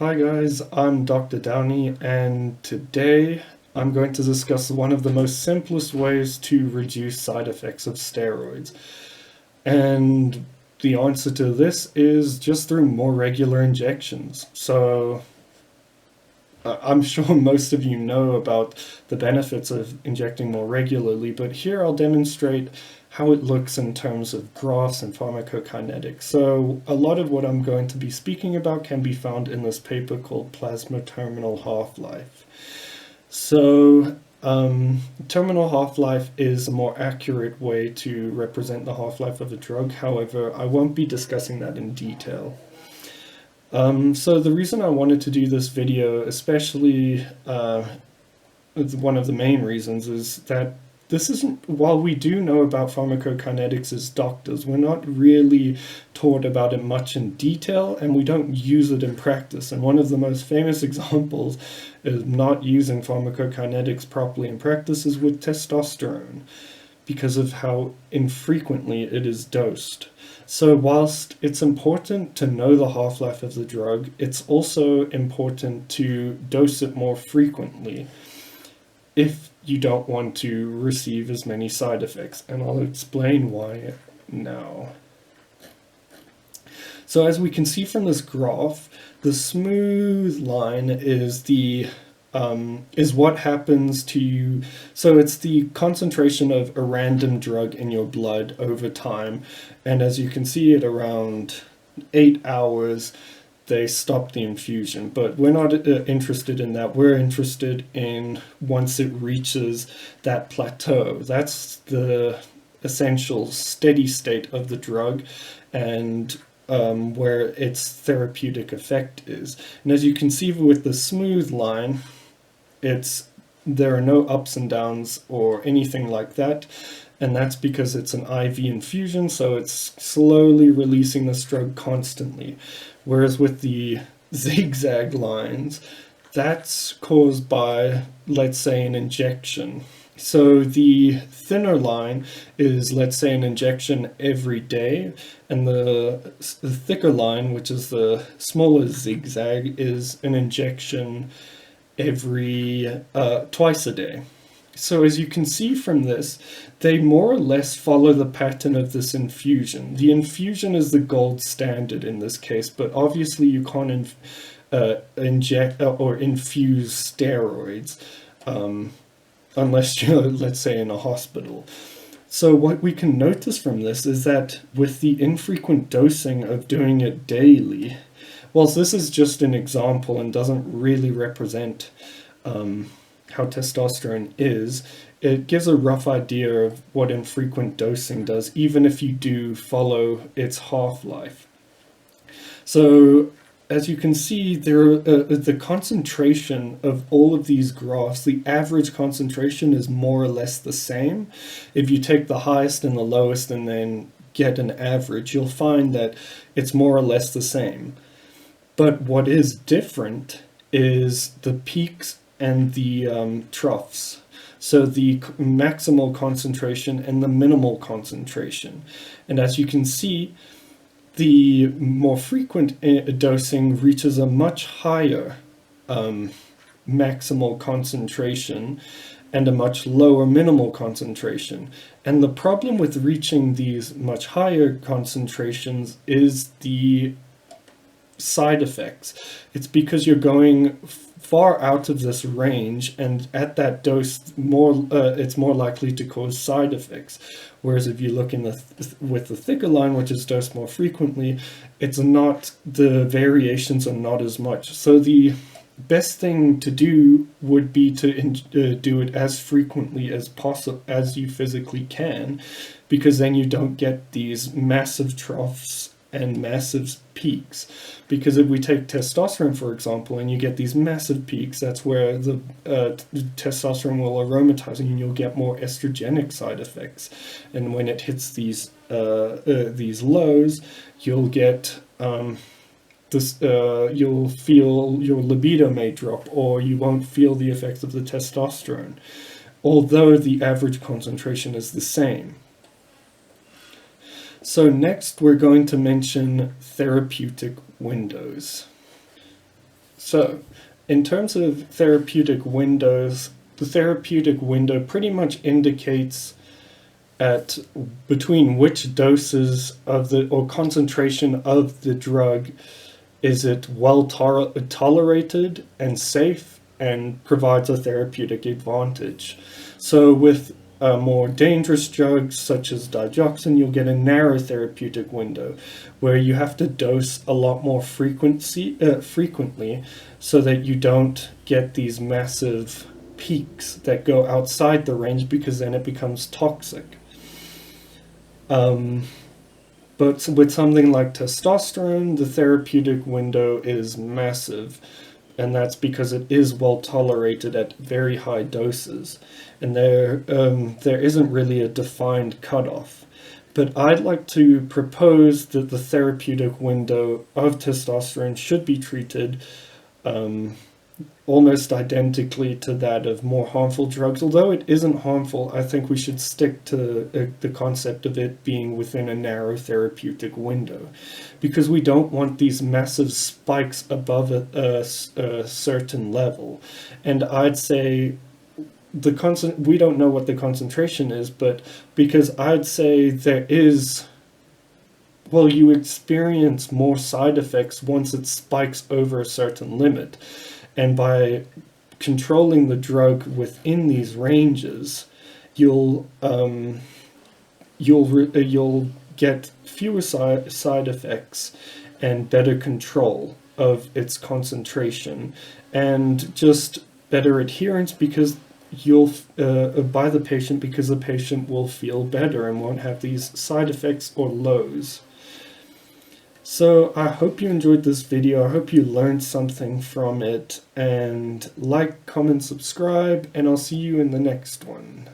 Hi guys, I'm Dr. Downey, and today I'm going to discuss one of the most simplest ways to reduce side effects of steroids. And the answer to this is just through more regular injections. So I'm sure most of you know about the benefits of injecting more regularly, but here I'll demonstrate how it looks in terms of graphs and pharmacokinetics. So a lot of what I'm going to be speaking about can be found in this paper called Plasma Terminal Half-Life. So terminal half-life is a more accurate way to represent the half-life of a drug. However, I won't be discussing that in detail. So the reason I wanted to do this video, especially one of the main reasons, is that this isn't, while we do know about pharmacokinetics as doctors, we're not really taught about it much in detail, and we don't use it in practice. And one of the most famous examples of not using pharmacokinetics properly in practice is with testosterone, because of how infrequently it is dosed. So whilst it's important to know the half-life of the drug, it's also important to dose it more frequently if you don't want to receive as many side effects, and I'll explain why now. So as we can see from this graph, the smooth line is what happens to you. So it's the concentration of a random drug in your blood over time, and as you can see, at around 8 hours they stop the infusion, but we're not interested in that. We're interested in once it reaches that plateau. That's the essential steady state of the drug, and where its therapeutic effect is. And as you can see with the smooth line, there are no ups and downs or anything like that, and that's because it's an IV infusion, so it's slowly releasing this drug constantly. Whereas with the zigzag lines, that's caused by, let's say, an injection. So the thinner line is, let's say, an injection every day, and the thicker line, which is the smaller zigzag, is an injection every twice a day. So as you can see from this, they more or less follow the pattern of this infusion. The infusion is the gold standard in this case, but obviously you can't inject or infuse steroids unless you're, let's say, in a hospital. So what we can notice from this is that with the infrequent dosing of doing it daily, whilst this is just an example and doesn't really represent how testosterone is, it gives a rough idea of what infrequent dosing does, even if you do follow its half-life. So as you can see, the concentration of all of these graphs, the average concentration is more or less the same. If you take the highest and the lowest and then get an average, you'll find that it's more or less the same. But what is different is the peaks and the troughs. So the maximal concentration and the minimal concentration. And as you can see, the more frequent dosing reaches a much higher maximal concentration and a much lower minimal concentration. And the problem with reaching these much higher concentrations is the side effects. It's because you're going far out of this range, and at that dose, it's more likely to cause side effects. Whereas if you look in with the thicker line, which is dosed more frequently, it's not, the variations are not as much. So the best thing to do would be to do it as frequently as possible, as you physically can, because then you don't get these massive troughs and massive peaks. Because if we take testosterone, for example, and you get these massive peaks, that's where the testosterone will aromatize and you'll get more estrogenic side effects. And when it hits these lows, you'll get you'll feel your libido may drop, or you won't feel the effects of the testosterone, although the average concentration is the same. So next we're going to mention therapeutic windows. So, in terms of therapeutic windows, the therapeutic window pretty much indicates at between which doses of the or concentration of the drug is it well tolerated and safe and provides a therapeutic advantage. So with more dangerous drugs such as digoxin, you'll get a narrow therapeutic window where you have to dose a lot more frequently so that you don't get these massive peaks that go outside the range, because then it becomes toxic. But with something like testosterone, the therapeutic window is massive, and that's because it is well tolerated at very high doses, and there isn't really a defined cutoff. But I'd like to propose that the therapeutic window of testosterone should be treated almost identically to that of more harmful drugs. Although it isn't harmful, I think we should stick to the concept of it being within a narrow therapeutic window, because we don't want these massive spikes above a certain level. And I'd say we don't know what the concentration is, but because I'd say there is, well, you experience more side effects once it spikes over a certain limit. And by controlling the drug within these ranges, you'll get fewer side effects and better control of its concentration, and just better adherence, because by the patient, because the patient will feel better and won't have these side effects or lows. So I hope you enjoyed this video. I hope you learned something from it, and like, comment, subscribe, and I'll see you in the next one.